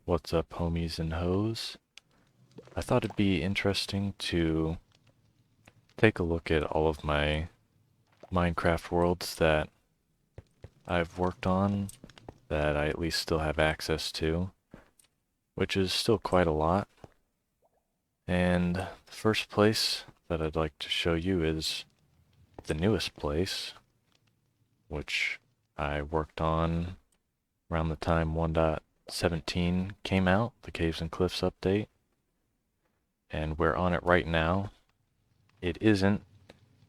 What's up, homies and hoes? I thought it'd be interesting to take a look at all of my Minecraft worlds that I've worked on, that I at least still have access to, which is still quite a lot. And the first place that I'd like to show you is the newest place, which I worked on around the time 1.17 came out, the Caves and Cliffs update. And we're on it right now. It isn't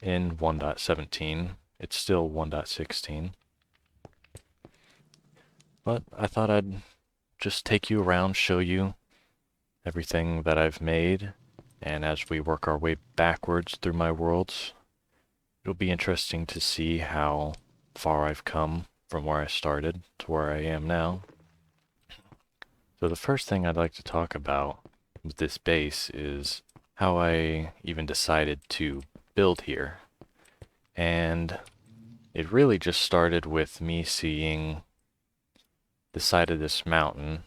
in 1.17, it's still 1.16. But I thought I'd just take you around, show you everything that I've made, and as we work our way backwards through my worlds, it'll be interesting to see how far I've come from where I started to where I am now. So the first thing I'd like to talk about with this base is how I even decided to build here. And it really just started with me seeing the side of this mountain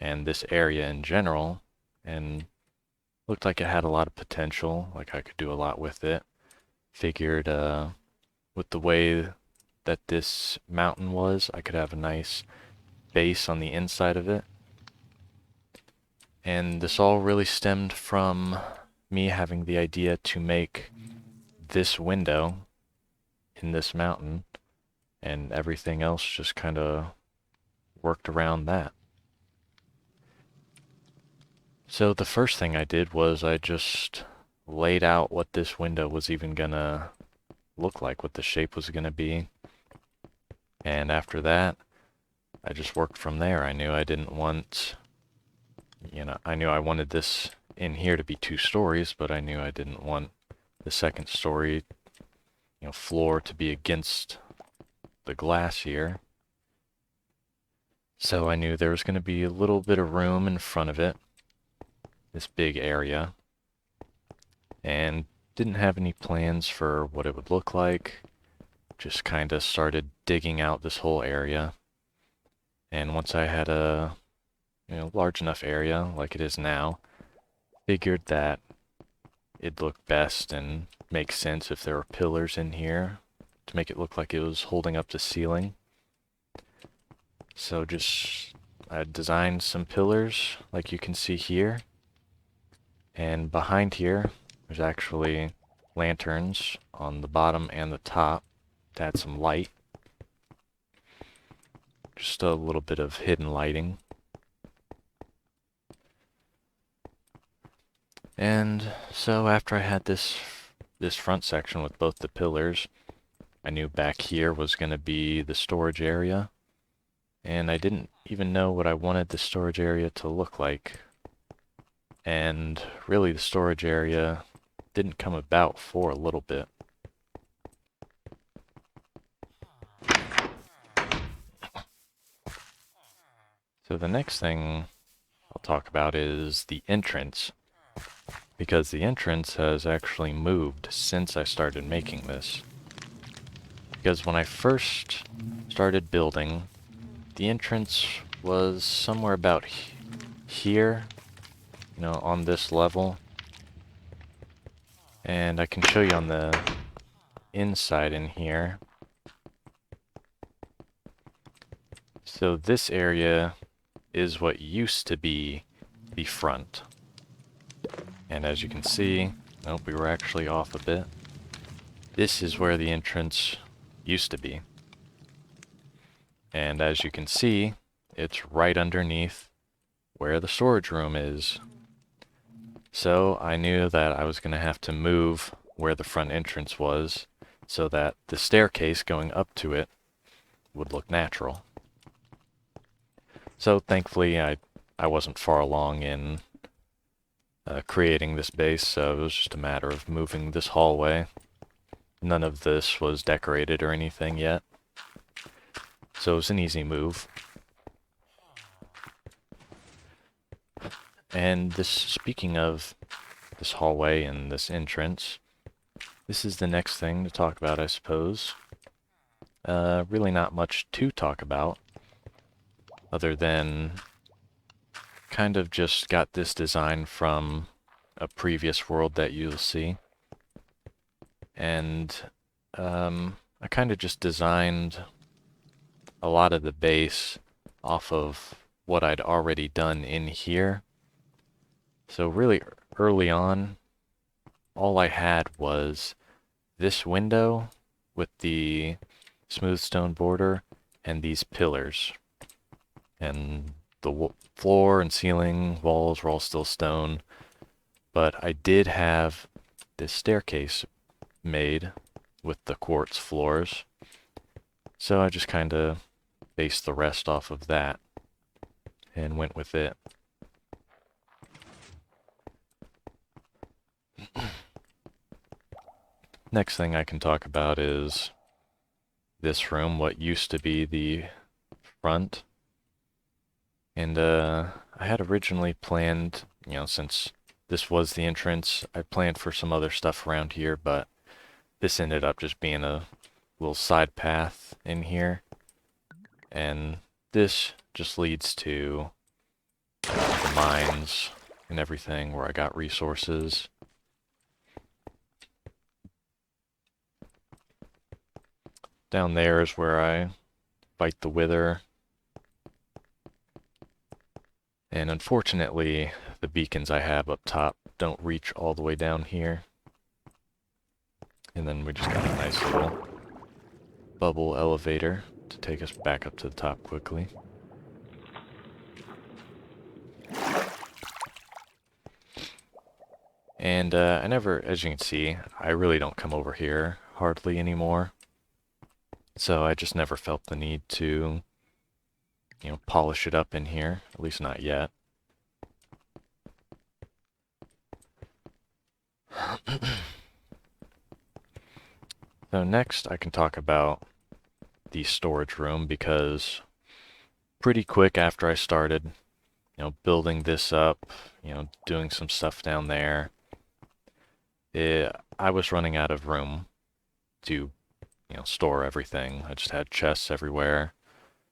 and this area in general, and looked like it had a lot of potential, like I could do a lot with it. Figured with the way that this mountain was, I could have a nice base on the inside of it. And this all really stemmed from me having the idea to make this window in this mountain, and everything else just kind of worked around that. So the first thing I did was I just laid out what this window was even gonna look like, what the shape was gonna be. And after that, I just worked from there. I knew I didn't want, I knew I wanted this in here to be 2 stories, but I knew I didn't want the second story, floor to be against the glass here. So I knew there was going to be a little bit of room in front of it, this big area, and didn't have any plans for what it would look like. Just kind of started digging out this whole area. And once I had a large enough area like it is now, figured that it'd look best and make sense if there were pillars in here to make it look like it was holding up the ceiling. So I designed some pillars like you can see here. And behind here, there's actually lanterns on the bottom and the top to add some light. Just a little bit of hidden lighting. And so after I had this front section with both the pillars, I knew back here was going to be the storage area. And I didn't even know what I wanted the storage area to look like. And really the storage area didn't come about for a little bit. So the next thing I'll talk about is the entrance, because the entrance has actually moved since I started making this. Because when I first started building, the entrance was somewhere about here, on this level. And I can show you on the inside in here. So this area is what used to be the front. And as you can see, nope, we were actually off a bit. This is where the entrance used to be. And as you can see, it's right underneath where the storage room is. So I knew that I was going to have to move where the front entrance was so that the staircase going up to it would look natural. So thankfully I wasn't far along in creating this base, so it was just a matter of moving this hallway. None of this was decorated or anything yet, so it was an easy move. And speaking of this hallway and this entrance, this is the next thing to talk about, I suppose. Really not much to talk about, other than kind of just got this design from a previous world that you'll see. And I kind of just designed a lot of the base off of what I'd already done in here. So really early on, all I had was this window with the smooth stone border and these pillars. And the floor and ceiling walls were all still stone. But I did have this staircase made with the quartz floors. So I just kind of based the rest off of that and went with it. Next thing I can talk about is this room, what used to be the front. And I had originally planned, since this was the entrance, I planned for some other stuff around here, but this ended up just being a little side path in here. And this just leads to the mines and everything where I got resources. Down there is where I fight the Wither. And unfortunately, the beacons I have up top don't reach all the way down here. And then we just got a nice little bubble elevator to take us back up to the top quickly. And I never, as you can see, I really don't come over here hardly anymore. So I just never felt the need to, polish it up in here, at least not yet. So next I can talk about the storage room, because pretty quick after I started, building this up, doing some stuff down there, I was running out of room to, store everything. I just had chests everywhere.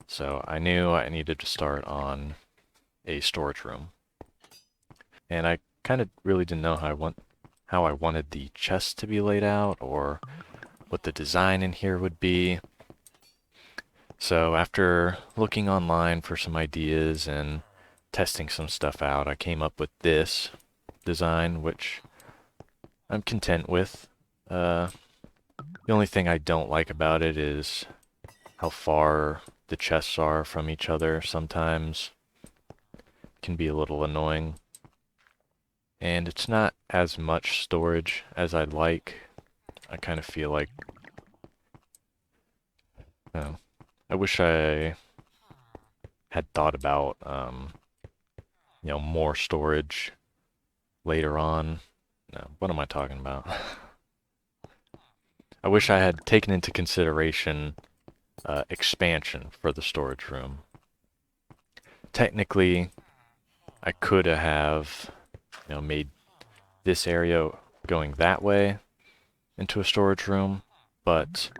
So I knew I needed to start on a storage room. And I kind of really didn't know how I wanted the chests to be laid out or what the design in here would be. So after looking online for some ideas and testing some stuff out, I came up with this design, which I'm content with. The only thing I don't like about it is how far the chests are from each other. Sometimes it can be a little annoying. And it's not as much storage as I'd like. I kind of feel like, I wish I had thought about, more storage later on. No, what am I talking about? I wish I had taken into consideration expansion for the storage room. Technically, I could have, made this area going that way into a storage room, but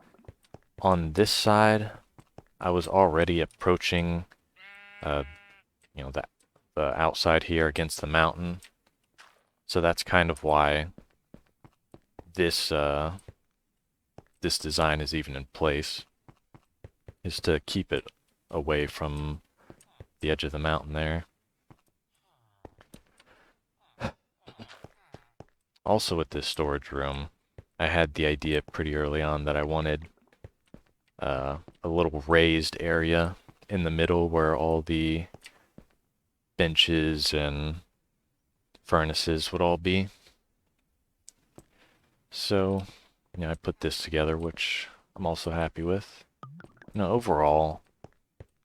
on this side, I was already approaching, the outside here against the mountain. So that's kind of why this this design is even in place, is to keep it away from the edge of the mountain there. Also with this storage room, I had the idea pretty early on that I wanted a little raised area in the middle where all the benches and furnaces would all be. So, I put this together, which I'm also happy with. Overall,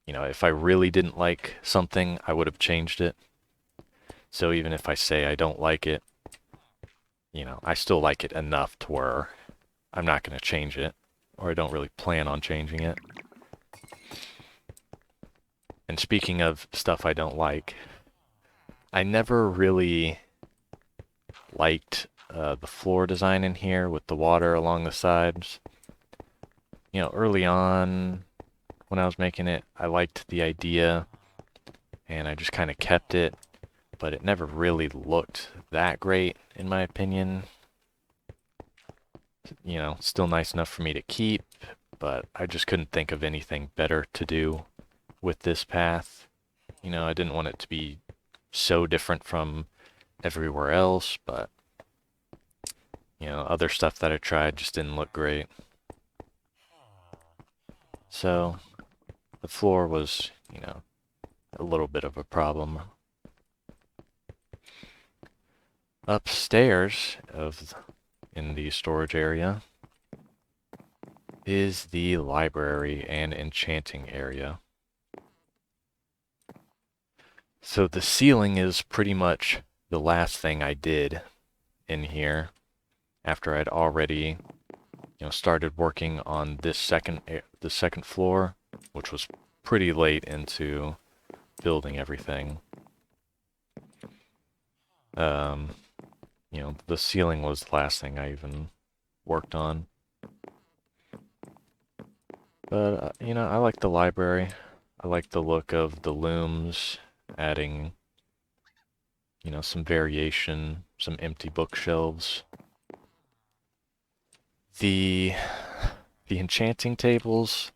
if I really didn't like something, I would have changed it. So even if I say I don't like it, I still like it enough to where I'm not going to change it, or I don't really plan on changing it. And speaking of stuff I don't like, I never really liked the floor design in here with the water along the sides. Early on when I was making it, I liked the idea, and I just kind of kept it. but it never really looked that great, in my opinion. You know, still nice enough for me to keep, but I just couldn't think of anything better to do with this path. You know, I didn't want it to be so different from everywhere else, but, you know, other stuff that I tried just didn't look great. So, the floor was, you know, a little bit of a problem. Upstairs in the storage area is the library and enchanting area. So the ceiling is pretty much the last thing I did in here after I'd already, you know, started working on the second floor, which was pretty late into building everything. You know, the ceiling was the last thing I even worked on. But, you know, I like the library. I like the look of the looms, adding, you know, some variation, some empty bookshelves. The enchanting tables,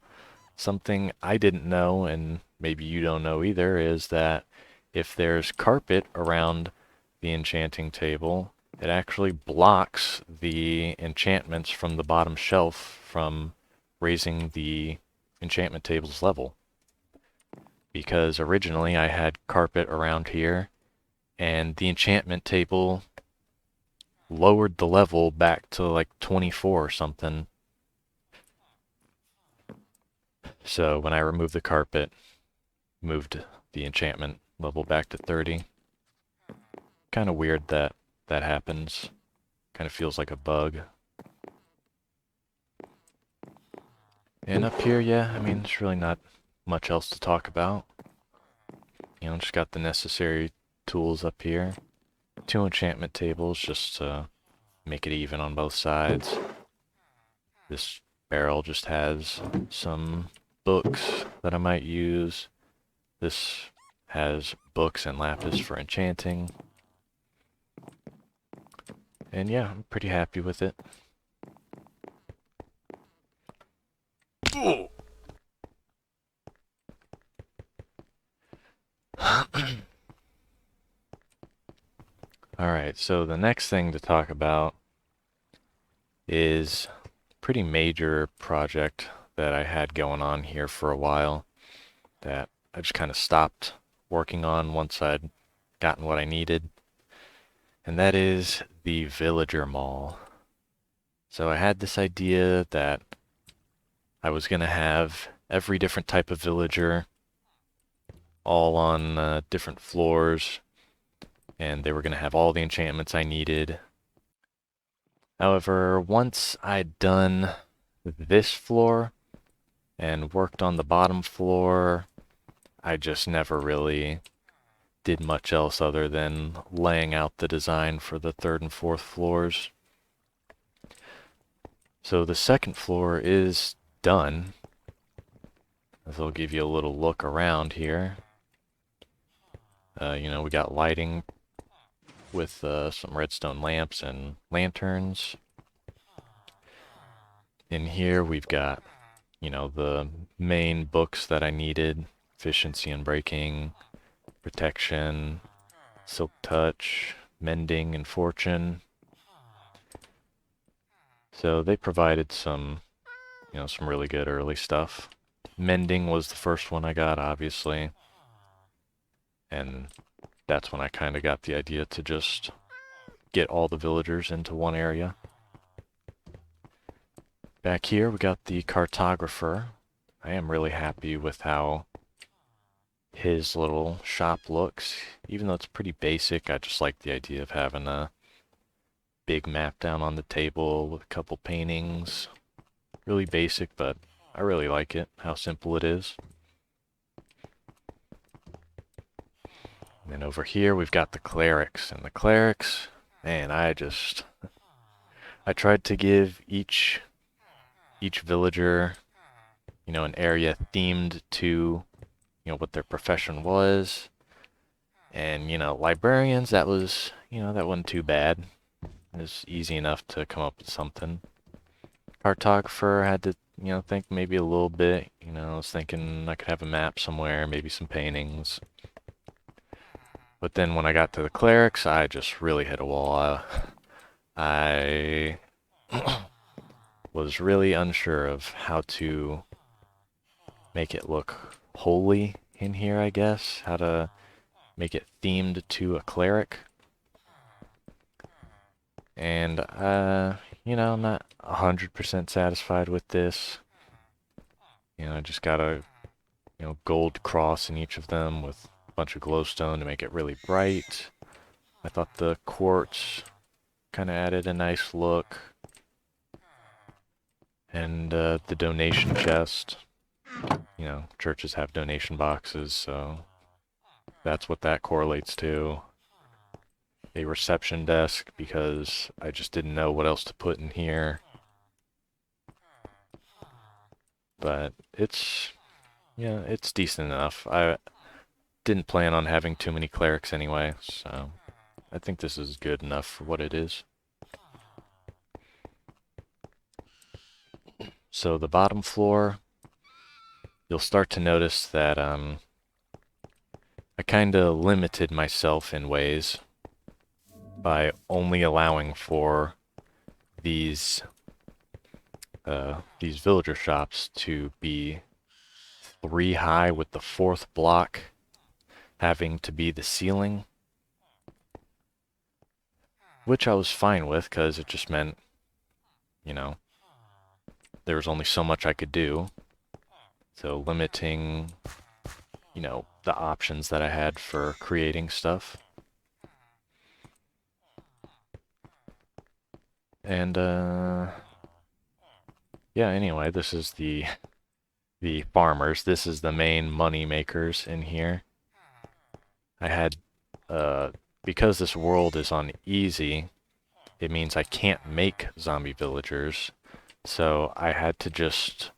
something I didn't know, and maybe you don't know either, is that if there's carpet around the enchanting table, it actually blocks the enchantments from the bottom shelf from raising the enchantment table's level. Because originally I had carpet around here, and the enchantment table lowered the level back to like 24 or something. So when I removed the carpet, moved the enchantment level back to 30. Kind of weird that that happens. Kind of feels like a bug. And up here, yeah, I mean, there's really not much else to talk about. You know, just got the necessary tools up here. 2 enchantment tables just to make it even on both sides. This barrel just has some books that I might use. This has books and lapis for enchanting. And yeah, I'm pretty happy with it. Alright, so the next thing to talk about is a pretty major project that I had going on here for a while that I just kind of stopped working on once I'd gotten what I needed. And that is the Villager Mall. So I had this idea that I was going to have every different type of villager all on different floors, and they were going to have all the enchantments I needed. However, once I'd done this floor and worked on the bottom floor, I just never really did much else other than laying out the design for the 3rd and 4th floors. So the 2nd floor is done. As I'll give you a little look around here. You know, we got lighting with some redstone lamps and lanterns. In here we've got, you know, the main books that I needed: efficiency and breaking, protection, silk touch, mending, and fortune. So they provided some, you know, some really good early stuff. Mending was the first one I got, obviously. And that's when I kind of got the idea to just get all the villagers into one area. Back here we got the cartographer. I am really happy with how his little shop looks. Even though it's pretty basic, I just like the idea of having a big map down on the table with a couple paintings. Really basic, but I really like it, how simple it is. And then over here we've got the clerics. And the clerics, man, I tried to give each villager, you know, an area themed to, you know, what their profession was. And, librarians, that was, that wasn't too bad. It was easy enough to come up with something. Cartographer had to, think maybe a little bit. I was thinking I could have a map somewhere, maybe some paintings. But then when I got to the clerics, I just really hit a wall. I was really unsure of how to make it look holy in here, I guess. How to make it themed to a cleric. And, I'm not 100% satisfied with this. I just got a, gold cross in each of them with a bunch of glowstone to make it really bright. I thought the quartz kind of added a nice look. And the donation chest. Churches have donation boxes, so that's what that correlates to. A reception desk, because I just didn't know what else to put in here. But it's decent enough. I didn't plan on having too many clerics anyway, so I think this is good enough for what it is. So the bottom floor, you'll start to notice that I kind of limited myself in ways by only allowing for these villager shops to be 3 high, with the 4th block having to be the ceiling, which I was fine with because it just meant, there was only so much I could do. So limiting, the options that I had for creating stuff. And, yeah, anyway, this is the farmers. This is the main money makers in here. I had, because this world is on easy, it means I can't make zombie villagers. So I had to just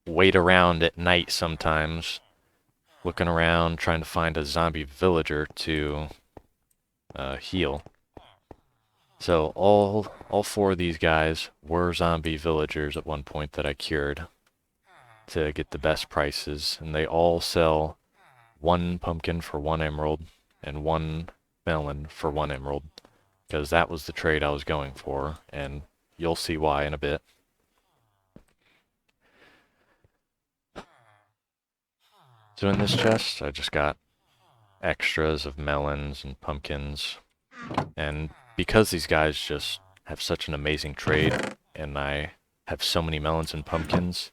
wait around at night sometimes, looking around, trying to find a zombie villager to heal. So all 4 of these guys were zombie villagers at one point that I cured to get the best prices, and they all sell 1 pumpkin for 1 emerald and 1 melon for 1 emerald, because that was the trade I was going for, and you'll see why in a bit. So in this chest, I just got extras of melons and pumpkins, and because these guys just have such an amazing trade, and I have so many melons and pumpkins,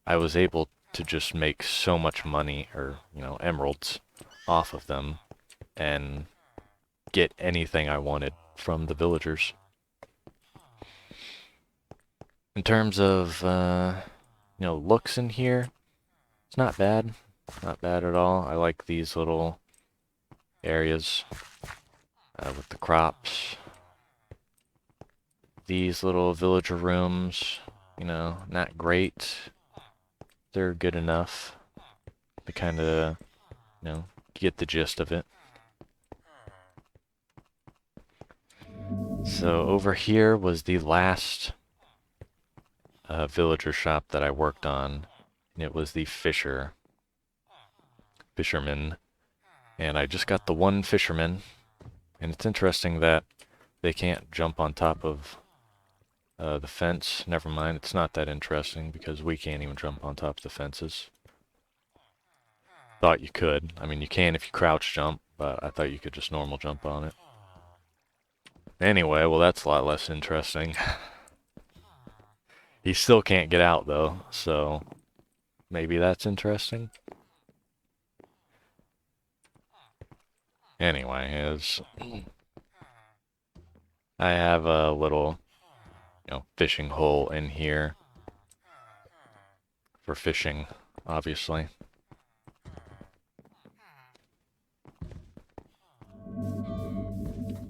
I was able to just make so much money, or, emeralds, off of them, and get anything I wanted from the villagers. In terms of, looks in here, it's not bad. Not bad at all. I like these little areas with the crops. These little villager rooms, not great. They're good enough. They kind of, get the gist of it. So over here was the last villager shop that I worked on, and it was the fisherman. And I just got the 1 fisherman, and it's interesting that they can't jump on top of the fence. Never mind, it's not that interesting because we can't even jump on top of the fences. Thought you could. I mean, you can if you crouch jump, but I thought you could just normal jump on it. Anyway, well, that's a lot less interesting. He still can't get out, though, so maybe that's interesting. Anyway, I have a little, fishing hole in here for fishing, obviously.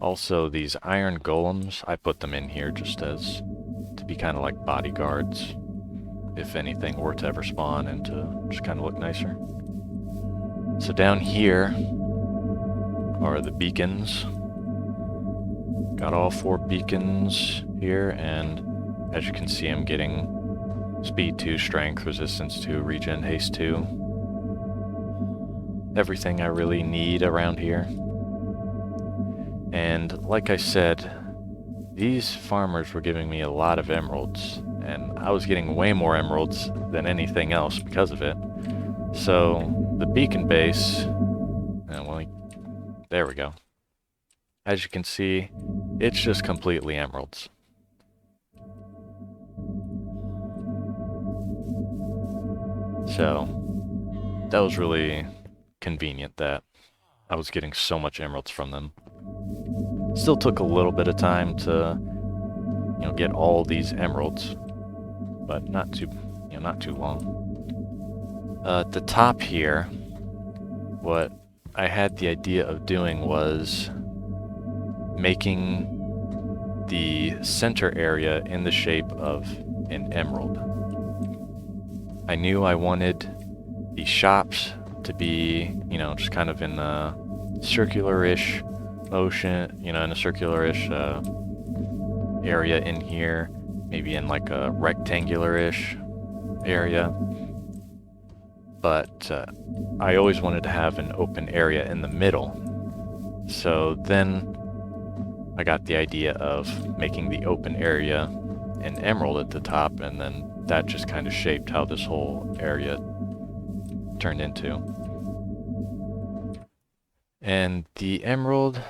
Also, these iron golems, I put them in here just as to be kind of like bodyguards, if anything were to ever spawn, and to just kind of look nicer. So down here, are the beacons. Got all 4 beacons here, and as you can see, I'm getting speed 2, strength, resistance 2, regen, haste 2. Everything I really need around here. And like I said, these farmers were giving me a lot of emeralds, and I was getting way more emeralds than anything else because of it. So the beacon base, well, there we go. As you can see, it's just completely emeralds. So that was really convenient that I was getting so much emeralds from them. Still took a little bit of time to, get all these emeralds, but not too long. At the top here, what I had the idea of doing was making the center area in the shape of an emerald. I knew I wanted the shops to be, just kind of in a circular-ish motion, in a circular-ish area in here, maybe in like a rectangular-ish area. But I always wanted to have an open area in the middle. So then I got the idea of making the open area an emerald at the top, and then that just kind of shaped how this whole area turned into. And the emerald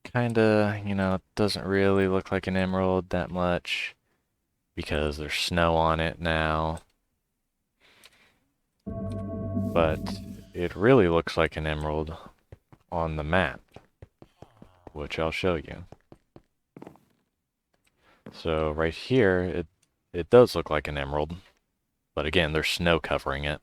kinda, doesn't really look like an emerald that much because there's snow on it now. But it really looks like an emerald on the map, which I'll show you. So right here, it does look like an emerald, but again, there's snow covering it.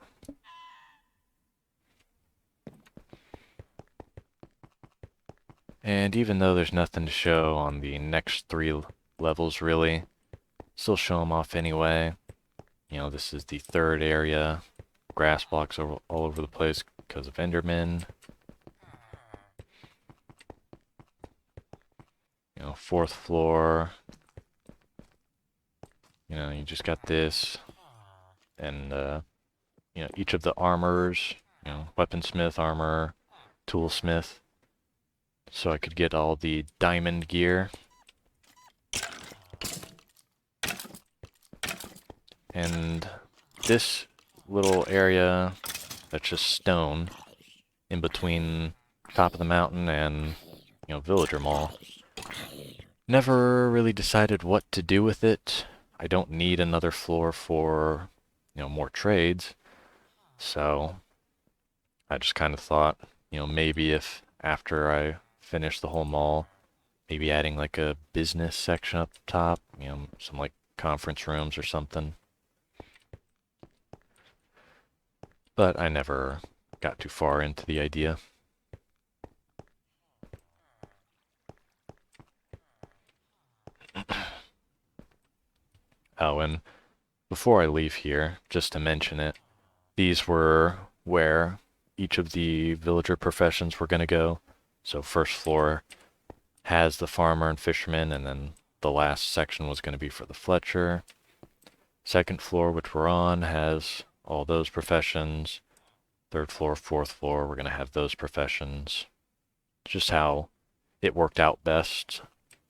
And even though there's nothing to show on the next 3 levels really, still show them off anyway. This is the 3rd area. Grass blocks all over the place because of Endermen. 4th floor. You just got this. And, each of the armors, weaponsmith, armor, toolsmith. So I could get all the diamond gear. And this little area that's just stone in between top of the mountain and, Villager Mall. Never really decided what to do with it. I don't need another floor for, more trades. So I just kind of thought, maybe if after I finish the whole mall, maybe adding like a business section up top, some like conference rooms or something. But I never got too far into the idea. Oh, and before I leave here, just to mention it, these were where each of the villager professions were going to go. So 1st floor has the farmer and fisherman, and then the last section was going to be for the Fletcher. 2nd floor, which we're on, has all those professions. 3rd floor, 4th floor, we're going to have those professions. Just how it worked out best.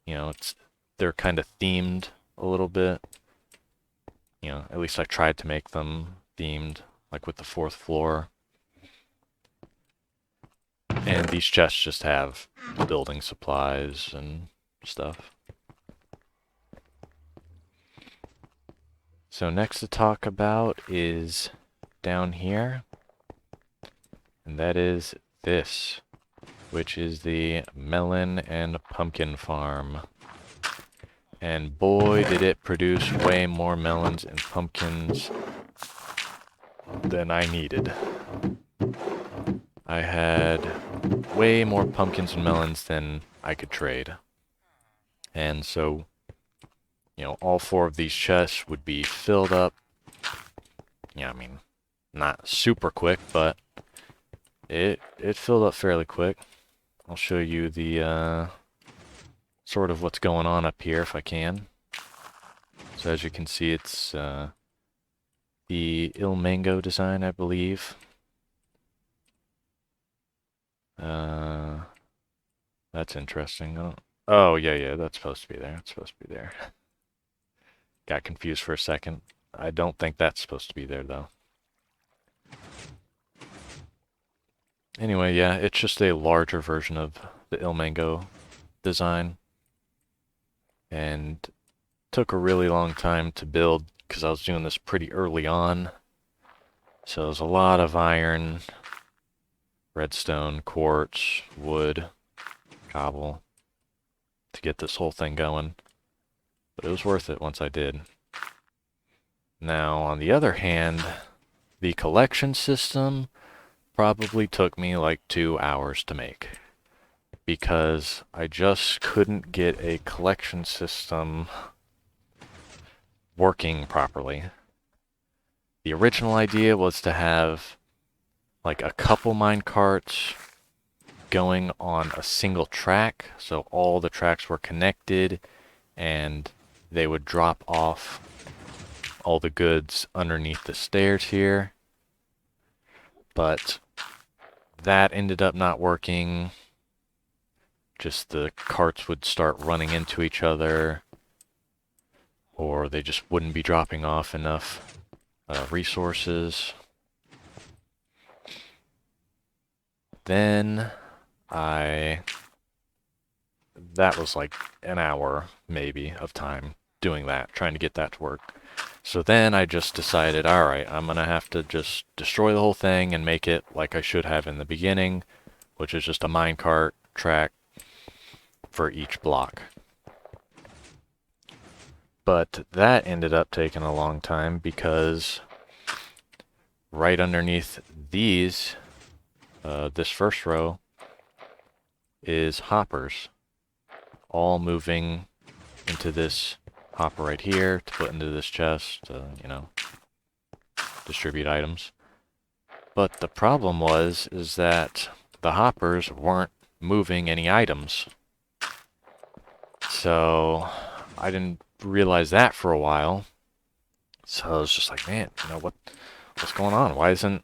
They're kind of themed a little bit. At least I tried to make them themed, like with the 4th floor. And these chests just have building supplies and stuff. So next to talk about is down here. And that is this, which is the melon and pumpkin farm. And boy, did it produce way more melons and pumpkins than I needed. I had way more pumpkins and melons than I could trade. And so, all 4 of these chests would be filled up. Not super quick, but it filled up fairly quick. I'll show you the sort of what's going on up here if I can. So as you can see, it's the Il Mango design, I believe. That's interesting. Oh, yeah, that's supposed to be there. It's supposed to be there. Got confused for a second. I don't think that's supposed to be there, though. Anyway, yeah, it's just a larger version of the Il Mango design. And took a really long time to build because I was doing this pretty early on. So there's a lot of iron, redstone, quartz, wood, cobble to get this whole thing going. But it was worth it once I did. Now, on the other hand, the collection system probably took me like 2 hours to make. Because I just couldn't get a collection system working properly. The original idea was to have like a couple mine carts going on a single track, so all the tracks were connected and they would drop off all the goods underneath the stairs here. But that ended up not working. Just the carts would start running into each other, or they just wouldn't be dropping off enough resources. Then that was like an hour maybe of time doing that, trying to get that to work. So then I just decided, alright, I'm gonna have to just destroy the whole thing and make it like I should have in the beginning, which is just a minecart track for each block. But that ended up taking a long time because right underneath these, this first row, is hoppers, all moving into this hopper right here to put into this chest to, you know, distribute items. But the problem is that the hoppers weren't moving any items. So I didn't realize that for a while. So I was just like, man, you know, what's going on? Why isn't,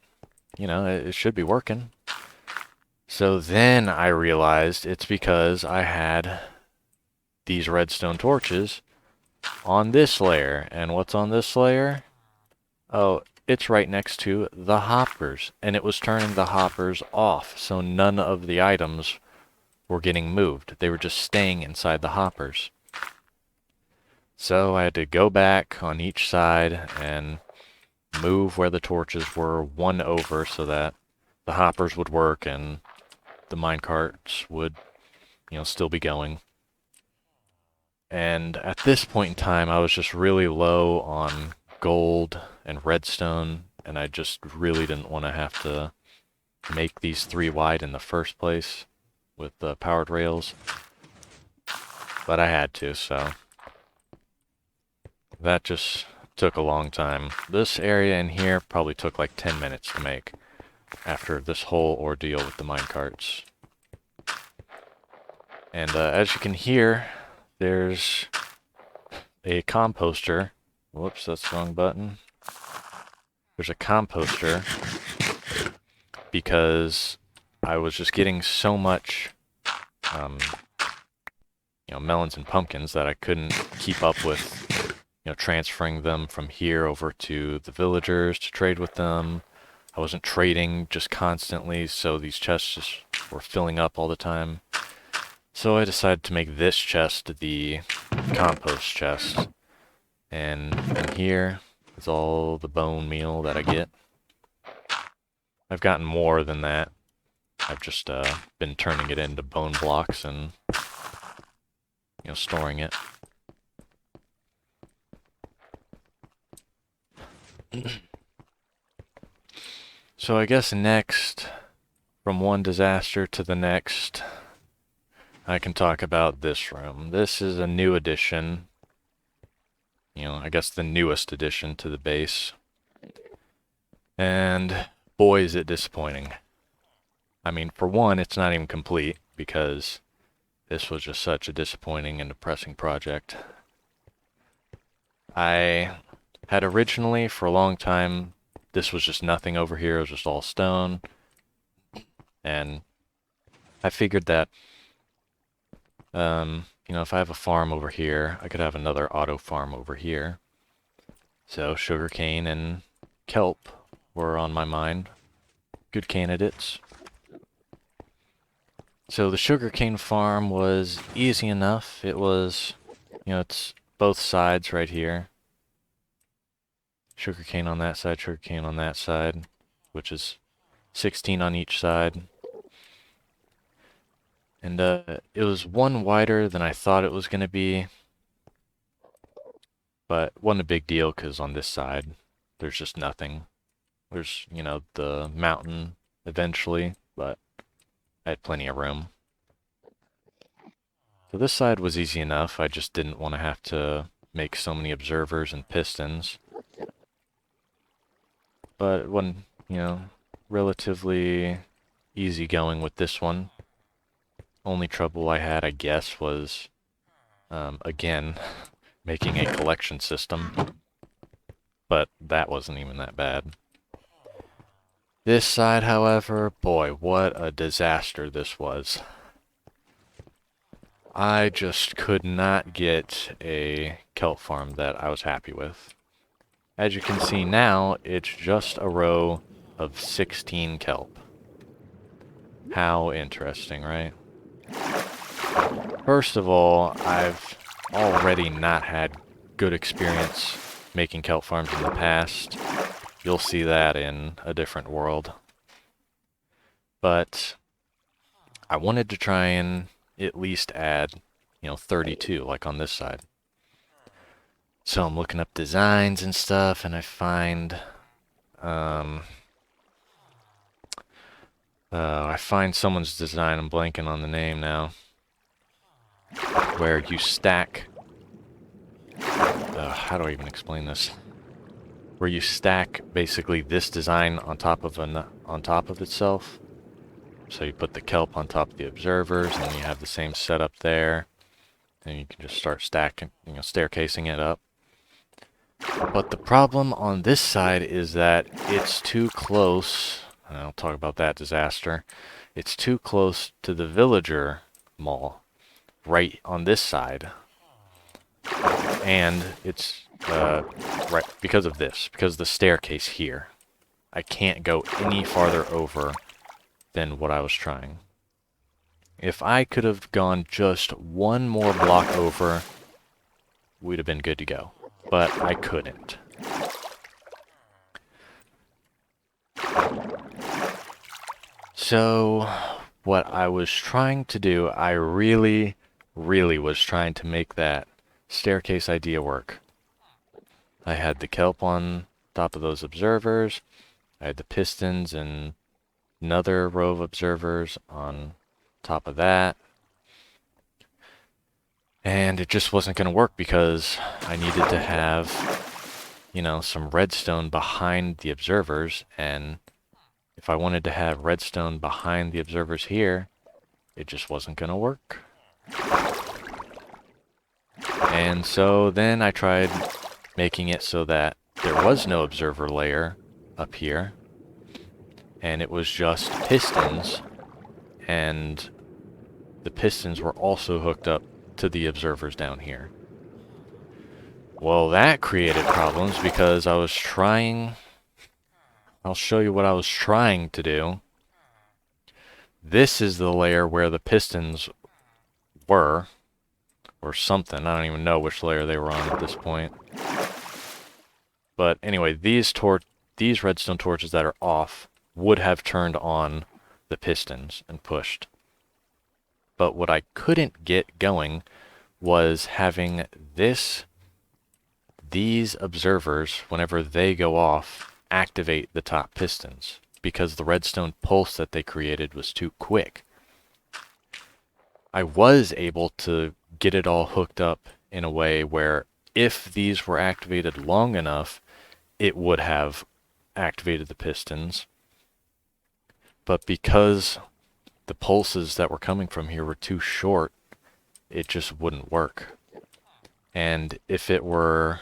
you know, it should be working. So then I realized it's because I had these redstone torches on this layer. And what's on this layer? Oh, it's right next to the hoppers. And it was turning the hoppers off, so none of the items were getting moved. They were just staying inside the hoppers. So I had to go back on each side and move where the torches were one over so that the hoppers would work and the minecarts would, you know, still be going. And at this point in time, I was just really low on gold and redstone, and I just really didn't want to have to make these 3 wide in the first place with the powered rails. But I had to, so that just took a long time. This area in here probably took like 10 minutes to make after this whole ordeal with the minecarts. And as you can hear, there's a composter. Whoops, that's the wrong button. There's a composter because I was just getting so much you know, melons and pumpkins that I couldn't keep up with, you know, transferring them from here over to the villagers to trade with them. I wasn't trading just constantly, so these chests just were filling up all the time. So I decided to make this chest the compost chest. And in here is all the bone meal that I get. I've gotten more than that. I've just been turning it into bone blocks and, you know, storing it. So I guess next, from one disaster to the next, I can talk about this room. This is a new addition. You know, I guess the newest addition to the base. And boy, is it disappointing. I mean, for one, it's not even complete. because this was just such a disappointing and depressing project. I had originally, for a long time, this was just nothing over here, it was just all stone, and I figured that, if I have a farm over here, I could have another auto farm over here. So sugarcane and kelp were on my mind. Good candidates. So the sugarcane farm was easy enough. It was, it's both sides right here. Sugarcane on that side, sugarcane on that side, which is 16 on each side. And it was one wider than I thought it was going to be, but wasn't a big deal because on this side, there's just nothing. There's, the mountain eventually, but I had plenty of room. So this side was easy enough. I just didn't want to have to make so many observers and pistons. But it wasn't, relatively easy going with this one. Only trouble I had, I guess, was, again, making a collection system. But that wasn't even that bad. This side, however, boy, what a disaster this was. I just could not get a kelp farm that I was happy with. As you can see now, it's just a row of 16 kelp. How interesting, right? First of all, I've already not had good experience making kelp farms in the past. You'll see that in a different world. But I wanted to try and at least add, 32, like on this side. So I'm looking up designs and stuff, and I find, someone's design, I'm blanking on the name now, where you stack, how do I even explain this? Where you stack basically this design on top of itself. So you put the kelp on top of the observers, and then you have the same setup there. And you can just start stacking, staircasing it up. But the problem on this side is that it's too close, and I'll talk about that disaster. It's too close to the villager mall, right on this side. And it's, right, because of the staircase here. I can't go any farther over than what I was trying. If I could have gone just one more block over, we'd have been good to go. But I couldn't. So, what I was trying to do, I really, really was trying to make that staircase idea work. I had the kelp on top of those observers. I had the pistons and another row of observers on top of that. And it just wasn't going to work because I needed to have, some redstone behind the observers. And if I wanted to have redstone behind the observers here, it just wasn't going to work. And so then I tried making it so that there was no observer layer up here. And it was just pistons. And the pistons were also hooked up to the observers down here. Well, that created problems because I'll show you what I was trying to do. This is the layer where the pistons were, or something. I don't even know which layer they were on at this point. But anyway, these redstone torches that are off would have turned on the pistons and pushed. But what I couldn't get going was having these observers, whenever they go off, activate the top pistons, because the redstone pulse that they created was too quick. I was able to get it all hooked up in a way where if these were activated long enough, it would have activated the pistons. But because the pulses that were coming from here were too short. It just wouldn't work. And if it were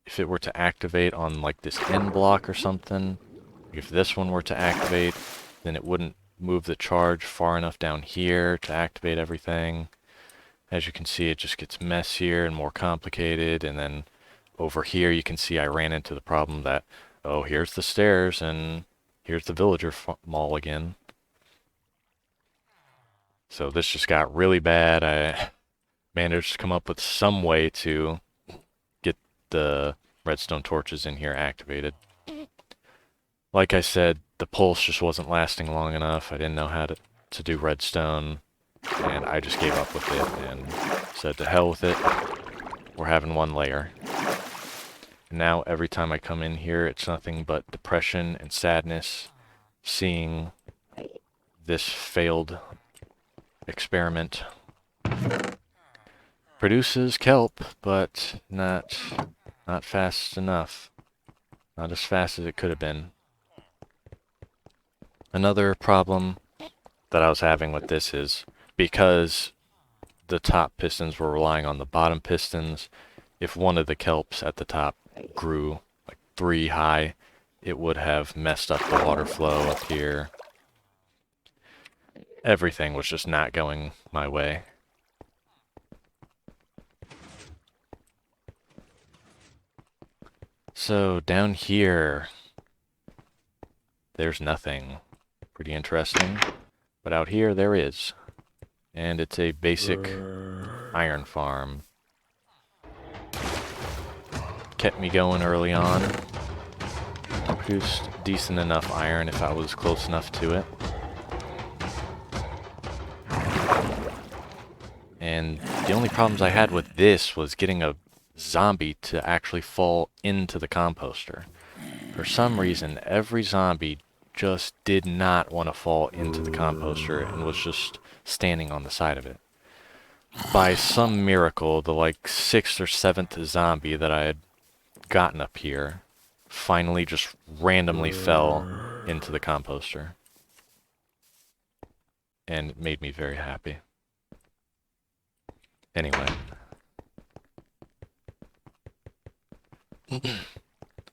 to activate on like this end block or something, if this one were to activate, then it wouldn't move the charge far enough down here to activate everything. As you can see, it just gets messier and more complicated. And then over here, you can see I ran into the problem that, oh, here's the stairs and here's the villager mall again. So this just got really bad. I managed to come up with some way to get the redstone torches in here activated. Like I said, the pulse just wasn't lasting long enough. I didn't know how to do redstone, and I just gave up with it and said to hell with it. We're having one layer. And now every time I come in here, it's nothing but depression and sadness, seeing this failed experiment. Produces kelp, but not fast enough. Not as fast as it could have been. Another problem that I was having with this is because the top pistons were relying on the bottom pistons, if one of the kelps at the top grew like 3 high, it would have messed up the water flow up here. Everything was just not going my way. So down here, there's nothing. Pretty interesting. But out here, there is. And it's a basic iron farm. Kept me going early on. Produced decent enough iron if I was close enough to it. And the only problems I had with this was getting a zombie to actually fall into the composter. For some reason, every zombie just did not want to fall into the composter and was just standing on the side of it. By some miracle, the like 6th or 7th zombie that I had gotten up here finally just randomly fell into the composter. And it made me very happy. Anyway.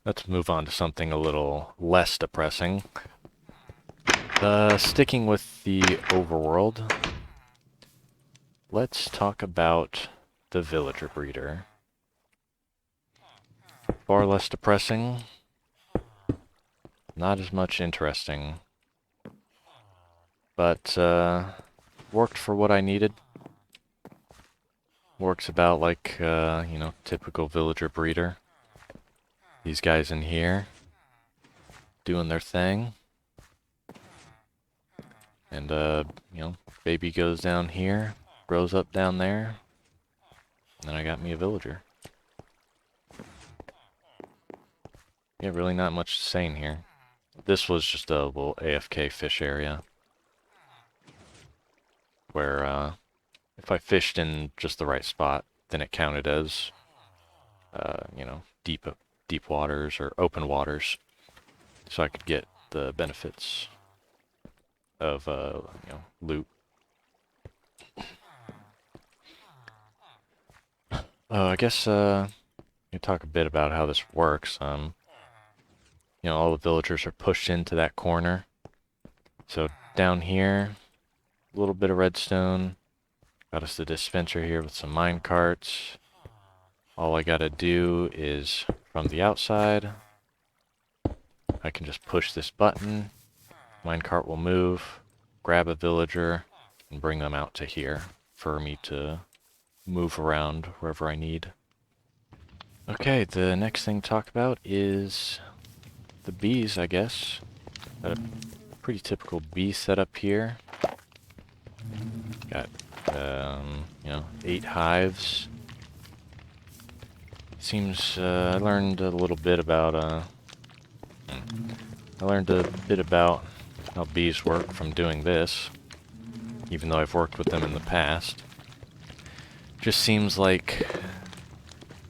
Let's move on to something a little less depressing. Sticking with the overworld, let's talk about the villager breeder. Far less depressing, not as much interesting, but worked for what I needed. Works about like, typical villager breeder. These guys in here, doing their thing. And, baby goes down here, grows up down there, and then I got me a villager. Yeah, really not much to say in here. This was just a little AFK fish area. Where, if I fished in just the right spot, then it counted as, deep waters or open waters. So I could get the benefits of, loot. I guess, you talk a bit about how this works. All the villagers are pushed into that corner. So down here, a little bit of redstone. Got us the dispenser here with some mine carts. All I gotta do is, from the outside, I can just push this button. Minecart will move, grab a villager, and bring them out to here for me to move around wherever I need. Okay, the next thing to talk about is the bees, I guess. Got a pretty typical bee setup here. Got, 8 hives. Seems, I learned a little bit about, how bees work from doing this, even though I've worked with them in the past. Just seems like,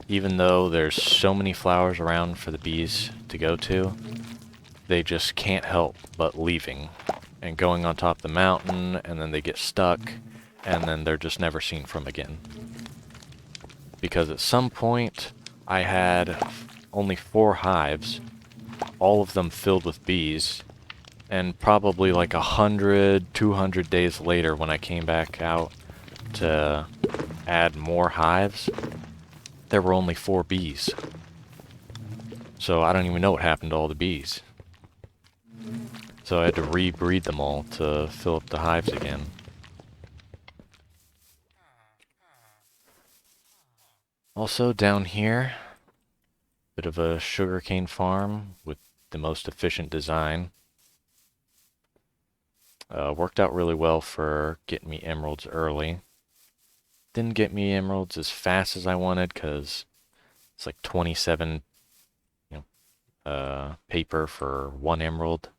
even though there's so many flowers around for the bees to go to, they just can't help but leaving. and going on top of the mountain, and then they get stuck, and then they're just never seen from again. Because at some point, I had only 4 hives, all of them filled with bees, and probably like 100, 200 days later when I came back out to add more hives, there were only 4 bees. So I don't even know what happened to all the bees. So I had to rebreed them all to fill up the hives again. Also down here, bit of a sugarcane farm with the most efficient design. Worked out really well for getting me emeralds early. Didn't get me emeralds as fast as I wanted because it's like 27 paper for 1 emerald.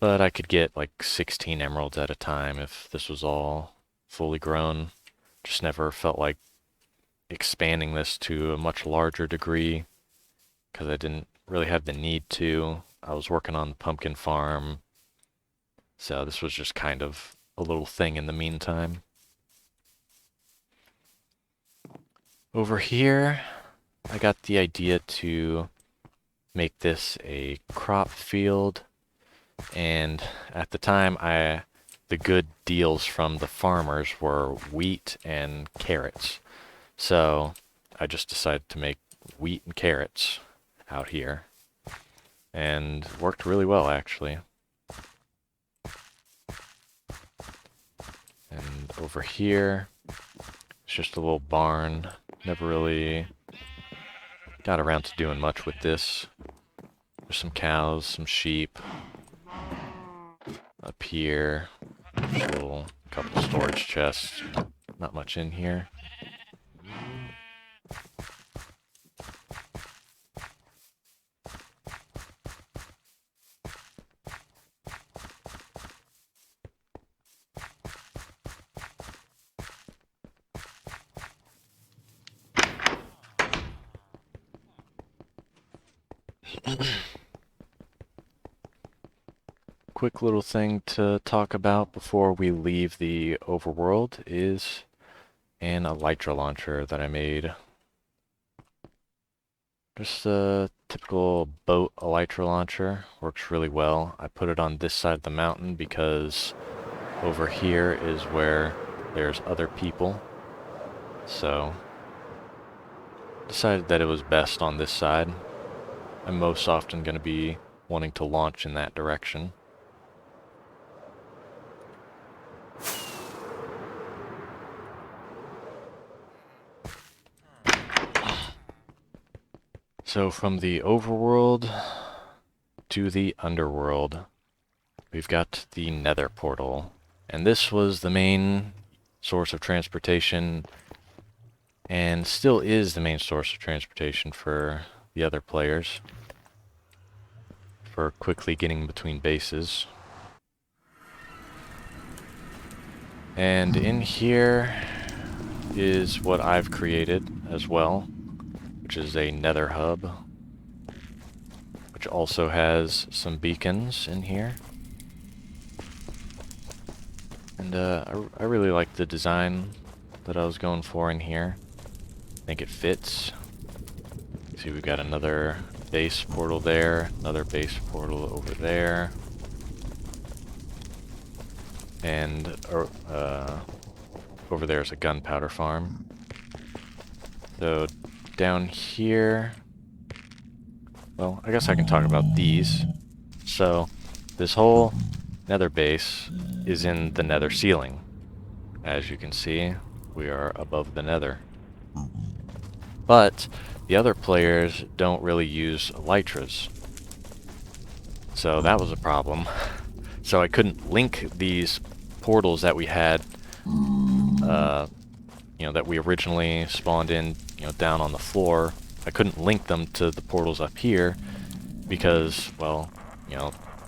But I could get like 16 emeralds at a time if this was all fully grown. Just never felt like expanding this to a much larger degree because I didn't really have the need to. I was working on the pumpkin farm, so this was just kind of a little thing in the meantime. Over here, I got the idea to make this a crop field, and at the time the good deals from the farmers were wheat and carrots. So I just decided to make wheat and carrots out here, and worked really well actually. And over here, it's just a little barn. Never really got around to doing much with this. There's some cows, some sheep. Up here, there's a little couple storage chests. Not much in here. Quick little thing to talk about before we leave the overworld is an elytra launcher that I made. Just a typical boat elytra launcher. Works really well. I put it on this side of the mountain because over here is where there's other people. So decided that it was best on this side. I'm most often going to be wanting to launch in that direction. So from the overworld to the underworld, we've got the nether portal. And this was the main source of transportation, and still is the main source of transportation for the other players, for quickly getting between bases. And in here is what I've created as well, which is a nether hub, which also has some beacons in here. And I really like the design that I was going for in here. I think it fits. See, we've got another base portal there, another base portal over there. And over there is a gunpowder farm. So down here, well, I guess I can talk about these. So this whole nether base is in the nether ceiling. As you can see, we are above the nether. But the other players don't really use elytras. So that was a problem. So I couldn't link these portals that we had, that we originally spawned in, down on the floor. I couldn't link them to the portals up here because, well,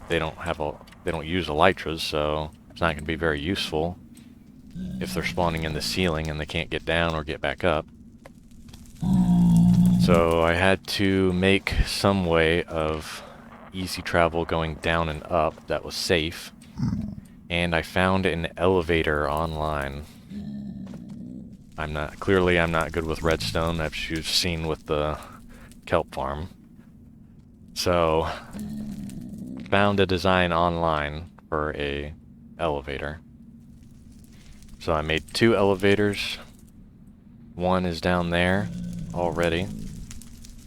they don't use elytras, so it's not going to be very useful if they're spawning in the ceiling and they can't get down or get back up. So I had to make some way of easy travel going down and up that was safe. And I found an elevator online. Clearly I'm not good with redstone, as you've seen with the kelp farm. So, found a design online for a elevator. So I made 2 elevators. One is down there already.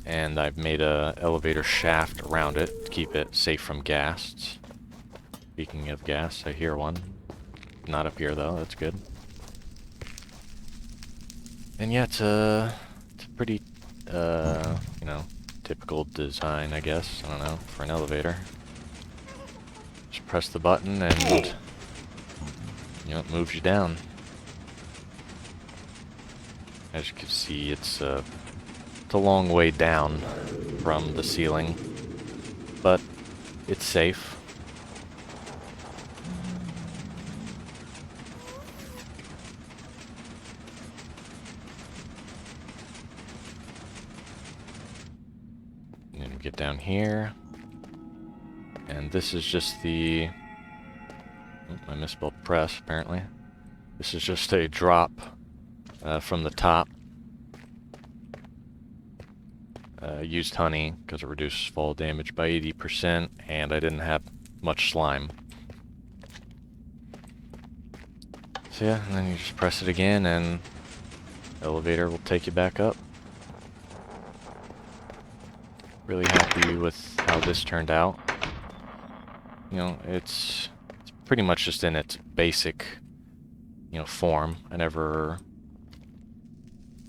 And I've made a elevator shaft around it to keep it safe from ghasts. Speaking of gas, I hear one. Not up here though, that's good. And yeah, it's a pretty, you know, typical design, I guess. I don't know, for an elevator. Just press the button and, you know, it moves you down. As you can see, it's a long way down from the ceiling, but it's safe. And get down here. And this is just the... Oh, I misspelled press, apparently. This is just a drop from the top. Used honey, because it reduces fall damage by 80%, and I didn't have much slime. So yeah, and then you just press it again, and the elevator will take you back up. Really happy with how this turned out. You know, it's pretty much just in its basic, you know, form. I never,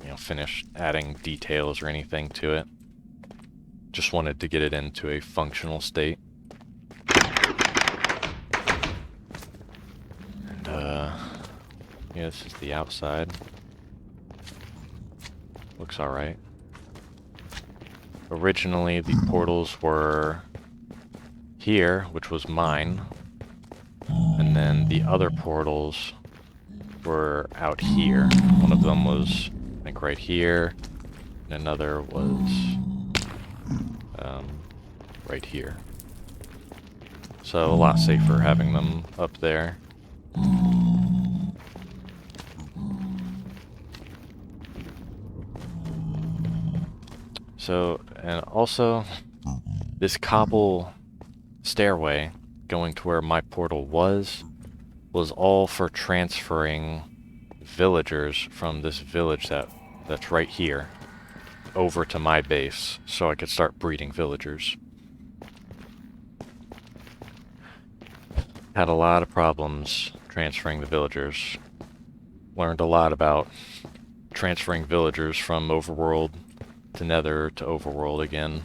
you know, finished adding details or anything to it. Just wanted to get it into a functional state. And, yeah, this is the outside. Looks alright. Originally, the portals were here, which was mine. And then the other portals were out here. One of them was, I think, right here. And another was right here. So a lot safer having them up there. So, and also, this cobble stairway going to where my portal was all for transferring villagers from this village that's right here over to my base, so I could start breeding villagers. Had a lot of problems transferring the villagers. Learned a lot about transferring villagers from overworld to nether to overworld again.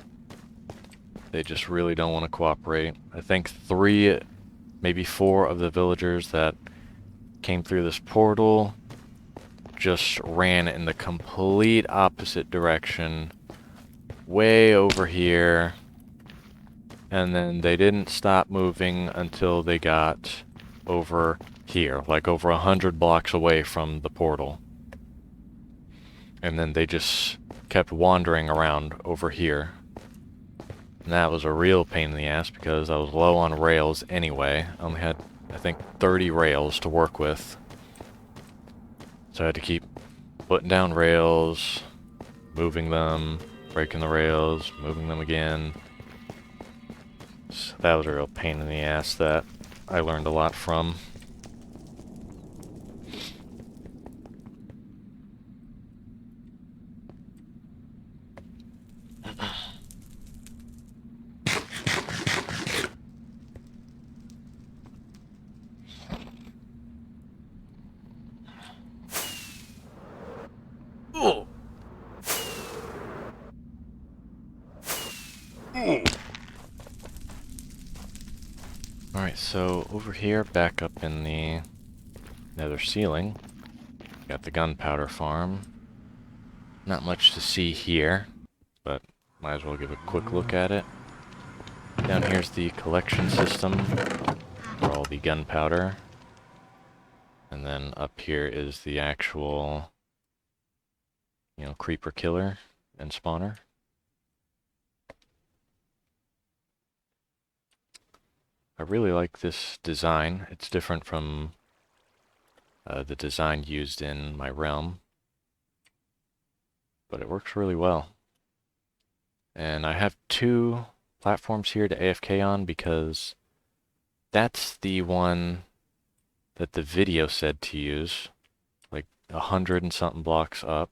They just really don't want to cooperate. I think 3, maybe 4 of the villagers that came through this portal just ran in the complete opposite direction, way over here, and then they didn't stop moving until they got over here, like over 100 blocks away from the portal. And then they just kept wandering around over here. And that was a real pain in the ass because I was low on rails anyway. I only had, I think, 30 rails to work with. So I had to keep putting down rails, moving them, breaking the rails, moving them again. So that was a real pain in the ass that I learned a lot from. Oh. Alright, so over here, back up in the nether ceiling, got the gunpowder farm. Not much to see here, but might as well give a quick look at it. Down here's the collection system for all the gunpowder. And then up here is the actual, you know, creeper killer and spawner. I really like this design. It's different from the design used in my realm, but it works really well. And I have two platforms here to AFK on because that's the one that the video said to use, like 100 and something blocks up.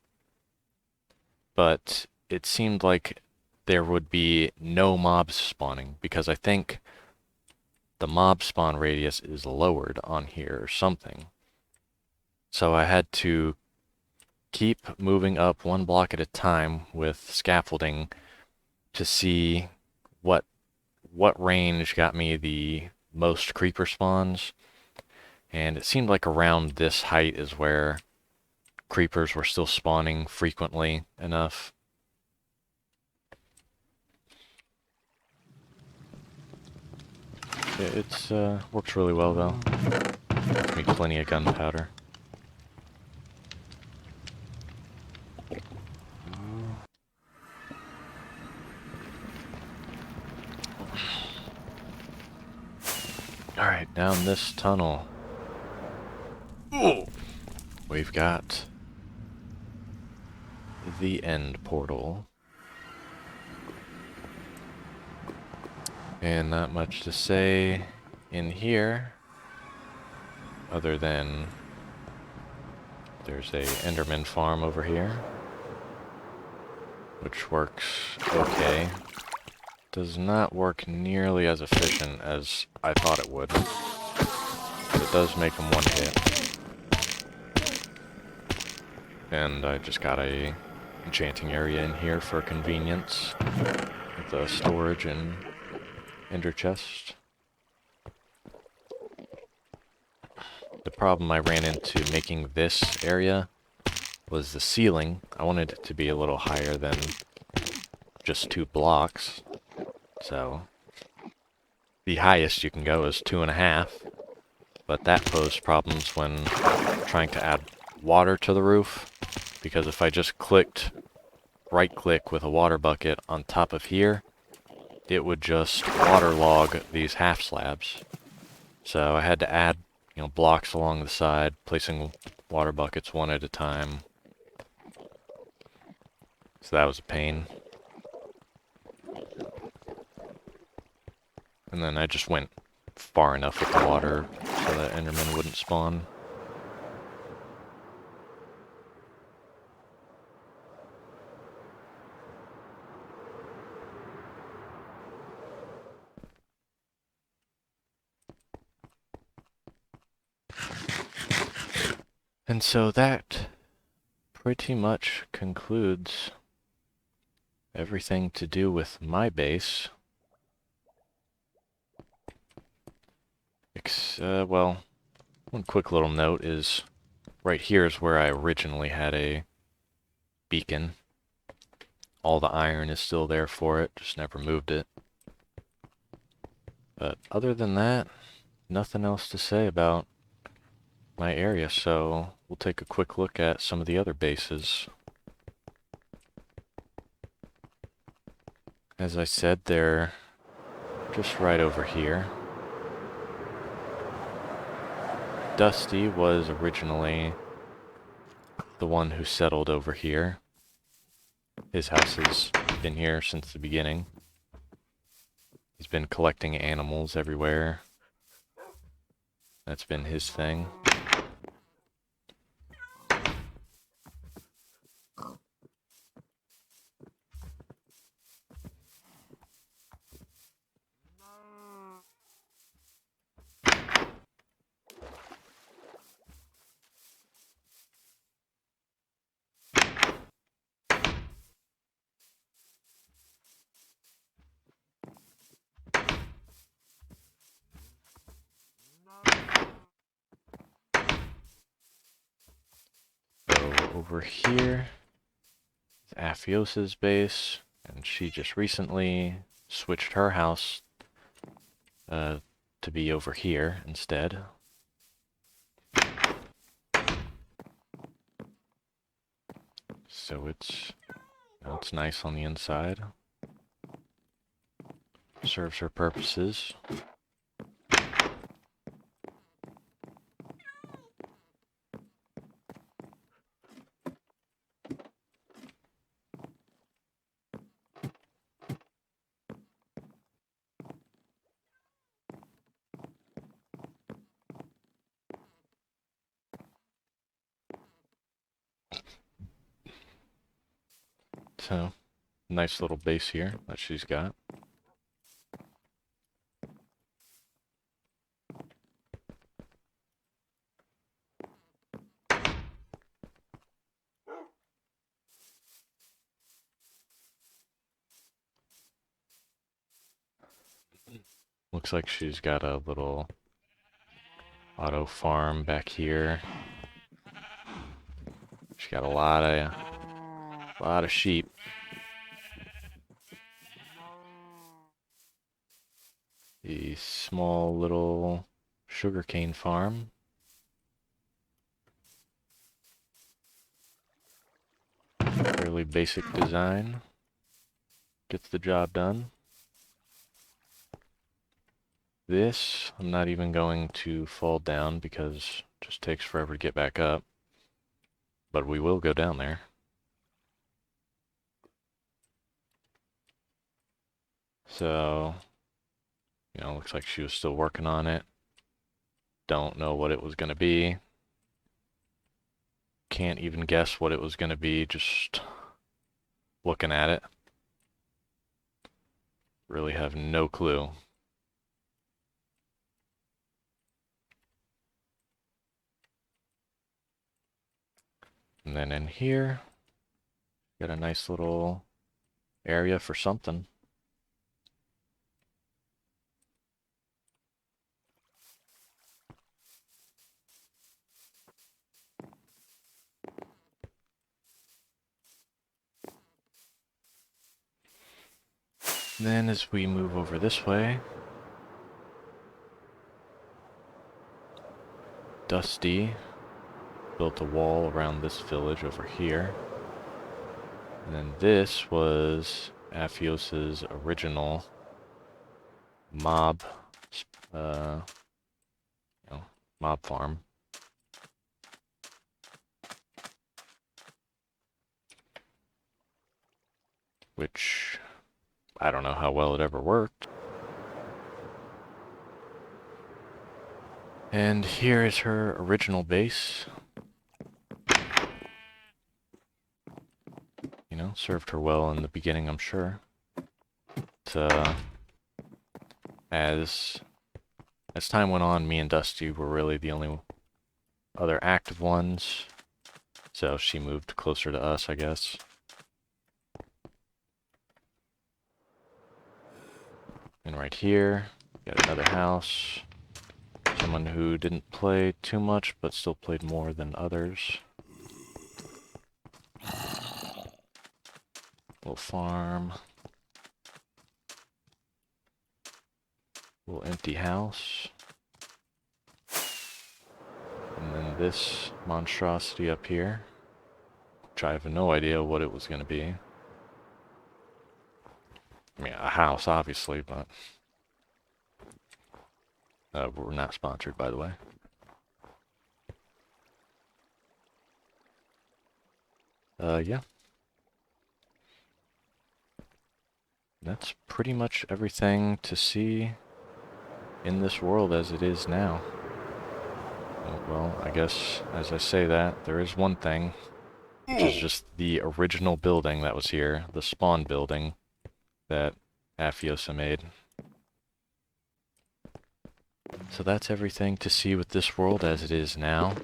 But it seemed like there would be no mobs spawning because I think the mob spawn radius is lowered on here or something. So I had to keep moving up one block at a time with scaffolding to see what range got me the most creeper spawns. And it seemed like around this height is where creepers were still spawning frequently enough. It's works really well though. Gives me plenty of gunpowder. Alright, down this tunnel. Ooh. We've got the end portal. And not much to say in here, other than there's a Enderman farm over here, which works okay. Does not work nearly as efficient as I thought it would, but it does make them one hit. And I just got a enchanting area in here for convenience, with the storage and ender chest. The problem I ran into making this area was the ceiling. I wanted it to be a little higher than just 2 blocks. So the highest you can go is 2.5, but that posed problems when trying to add water to the roof, because if I just right click with a water bucket on top of here, it would just waterlog these half slabs. So I had to add, blocks along the side, placing water buckets one at a time. So that was a pain. And then I just went far enough with the water so that Enderman wouldn't spawn. And so that pretty much concludes everything to do with my base. Well, one quick little note is right here is where I originally had a beacon. All the iron is still there for it, just never moved it. But other than that, nothing else to say about my area, so we'll take a quick look at some of the other bases. As I said, they're just right over here. Dusty was originally the one who settled over here. His house has been here since the beginning. He's been collecting animals everywhere. That's been his thing. So over here is Aphiosa's base, and she just recently switched her house to be over here instead. So it's nice on the inside. Serves her purposes. So, nice little base here that she's got. Looks like she's got a little auto farm back here. She's got a lot of sheep. A small little sugarcane farm. Fairly basic design. Gets the job done. This, I'm not even going to fall down because it just takes forever to get back up. But we will go down there. So, looks like she was still working on it. Don't know what it was going to be. Can't even guess what it was going to be just looking at it. Really have no clue. And then in here, got a nice little area for something. Then as we move over this way, Dusty built a wall around this village over here. And then this was Aphiosa's original mob, mob farm. Which, I don't know how well it ever worked. And here is her original base. Served her well in the beginning, I'm sure. But, as time went on, me and Dusty were really the only other active ones. So she moved closer to us, I guess. And right here, got another house. Someone who didn't play too much, but still played more than others. Little farm. Little empty house. And then this monstrosity up here, which I have no idea what it was going to be. I mean, a house, obviously, but we're not sponsored, by the way. Yeah. That's pretty much everything to see in this world as it is now. Well, I guess as I say that, there is one thing, which is just the original building that was here, the spawn building that Aphiosa made. So that's everything to see with this world as it is now.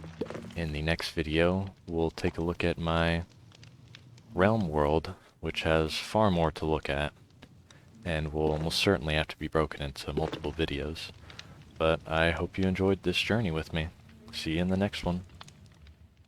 In the next video, we'll take a look at my realm world, which has far more to look at, and will almost certainly have to be broken into multiple videos. But I hope you enjoyed this journey with me. See you in the next one.